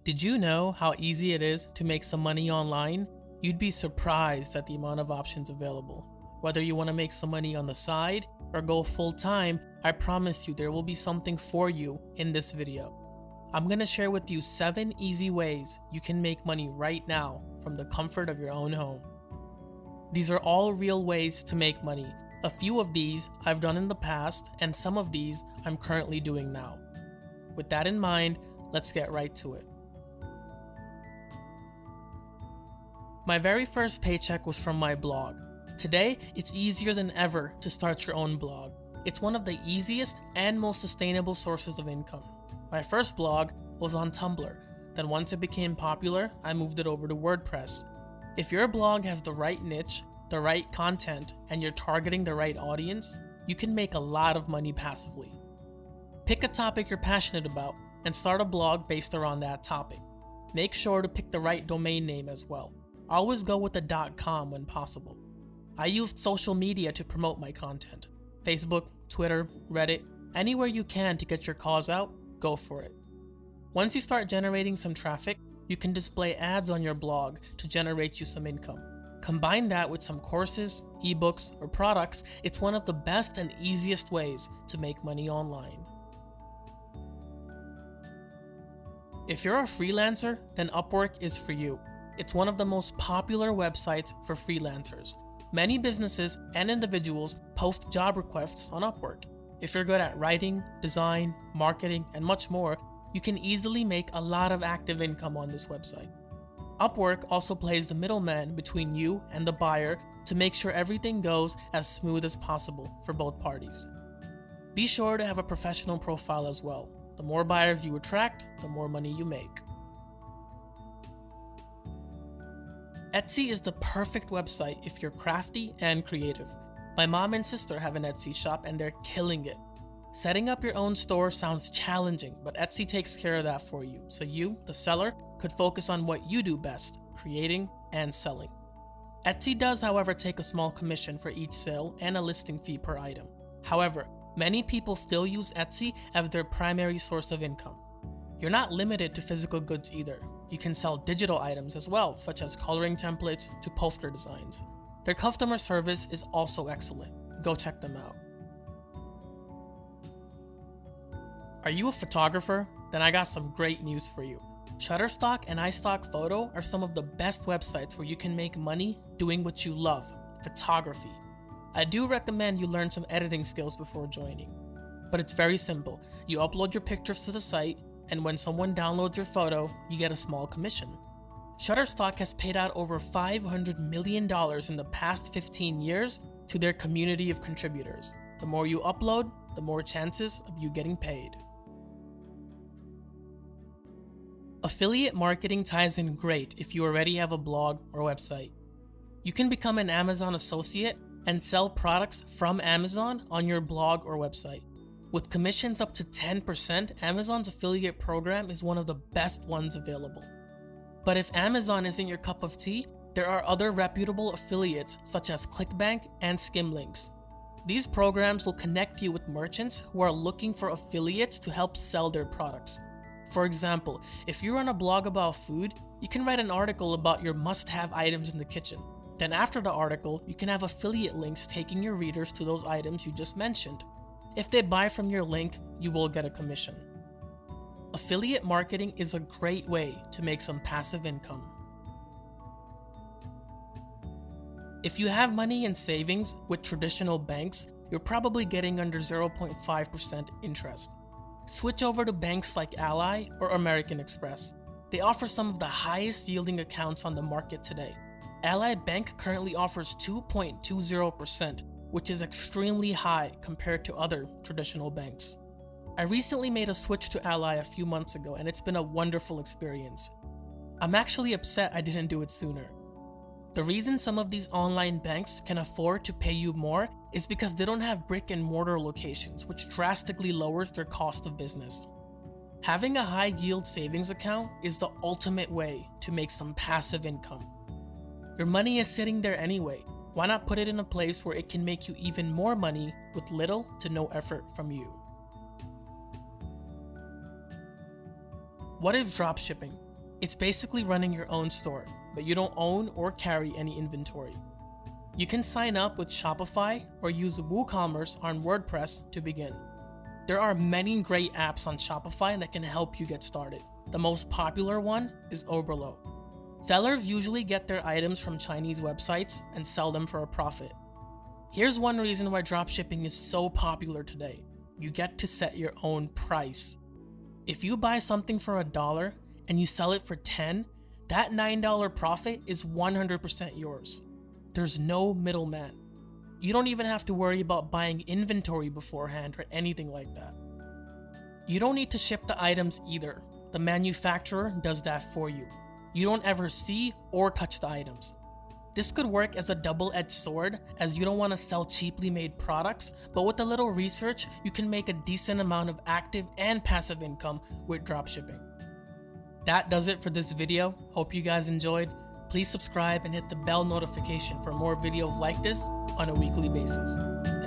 Did you know how easy it is to make some money online? You'd be surprised at the amount of options available. Whether you want to make some money on the side or go full time, I promise you there will be something for you in this video. I'm going to share with you 7 easy ways you can make money right now from the comfort of your own home. These are all real ways to make money. A few of these I've done in the past, and some of these I'm currently doing now. With that in mind, let's get right to it. My very first paycheck was from my blog. Today, it's easier than ever to start your own blog. It's one of the easiest and most sustainable sources of income. My first blog was on Tumblr. Then once it became popular, I moved it over to WordPress. If your blog has the right niche, the right content, and you're targeting the right audience, you can make a lot of money passively. Pick a topic you're passionate about and start a blog based around that topic. Make sure to pick the right domain name as well. Always go with the .com when possible. I used social media to promote my content. Facebook, Twitter, Reddit, anywhere you can to get your cause out, go for it. Once you start generating some traffic, you can display ads on your blog to generate you some income. Combine that with some courses, ebooks, or products, it's one of the best and easiest ways to make money online. If you're a freelancer, then Upwork is for you. It's one of the most popular websites for freelancers. Many businesses and individuals post job requests on Upwork. If you're good at writing, design, marketing, and much more, you can easily make a lot of active income on this website. Upwork also plays the middleman between you and the buyer to make sure everything goes as smooth as possible for both parties. Be sure to have a professional profile as well. The more buyers you attract, the more money you make. Etsy is the perfect website if you're crafty and creative. My mom and sister have an Etsy shop and they're killing it. Setting up your own store sounds challenging, but Etsy takes care of that for you, so you, the seller, could focus on what you do best, creating and selling. Etsy does, however, take a small commission for each sale and a listing fee per item. However, many people still use Etsy as their primary source of income. You're not limited to physical goods either. You can sell digital items as well, such as coloring templates to poster designs. Their customer service is also excellent. Go check them out. Are you a photographer? Then I got some great news for you. Shutterstock and iStock Photo are some of the best websites where you can make money doing what you love, photography. I do recommend you learn some editing skills before joining. But it's very simple. You upload your pictures to the site, and when someone downloads your photo, you get a small commission. Shutterstock has paid out over $500 million in the past 15 years to their community of contributors. The more you upload, the more chances of you getting paid. Affiliate marketing ties in great if you already have a blog or website. You can become an Amazon associate and sell products from Amazon on your blog or website. With commissions up to 10%, Amazon's affiliate program is one of the best ones available. But if Amazon isn't your cup of tea, there are other reputable affiliates such as ClickBank and Skimlinks. These programs will connect you with merchants who are looking for affiliates to help sell their products. For example, if you run a blog about food, you can write an article about your must-have items in the kitchen. Then after the article, you can have affiliate links taking your readers to those items you just mentioned. If they buy from your link, you will get a commission. Affiliate marketing is a great way to make some passive income. If you have money in savings with traditional banks, you're probably getting under 0.5% interest. Switch over to banks like Ally or American Express. They offer some of the highest yielding accounts on the market today. Ally Bank currently offers 2.20%, which is extremely high compared to other traditional banks. I recently made a switch to Ally a few months ago and it's been a wonderful experience. I'm actually upset I didn't do it sooner. The reason some of these online banks can afford to pay you more is because they don't have brick and mortar locations, which drastically lowers their cost of business. Having a high yield savings account is the ultimate way to make some passive income. Your money is sitting there anyway. Why not put it in a place where it can make you even more money with little to no effort from you? What is dropshipping? It's basically running your own store, but you don't own or carry any inventory. You can sign up with Shopify or use WooCommerce on WordPress to begin. There are many great apps on Shopify that can help you get started. The most popular one is Oberlo. Sellers usually get their items from Chinese websites and sell them for a profit. Here's one reason why dropshipping is so popular today. You get to set your own price. If you buy something for $1 and you sell it for $10, that $9 profit is 100% yours. There's no middleman. You don't even have to worry about buying inventory beforehand or anything like that. You don't need to ship the items either. The manufacturer does that for you. You don't ever see or touch the items. This could work as a double-edged sword, as you don't want to sell cheaply made products, but with a little research, you can make a decent amount of active and passive income with dropshipping. That does it for this video. Hope you guys enjoyed. Please subscribe and hit the bell notification for more videos like this on a weekly basis.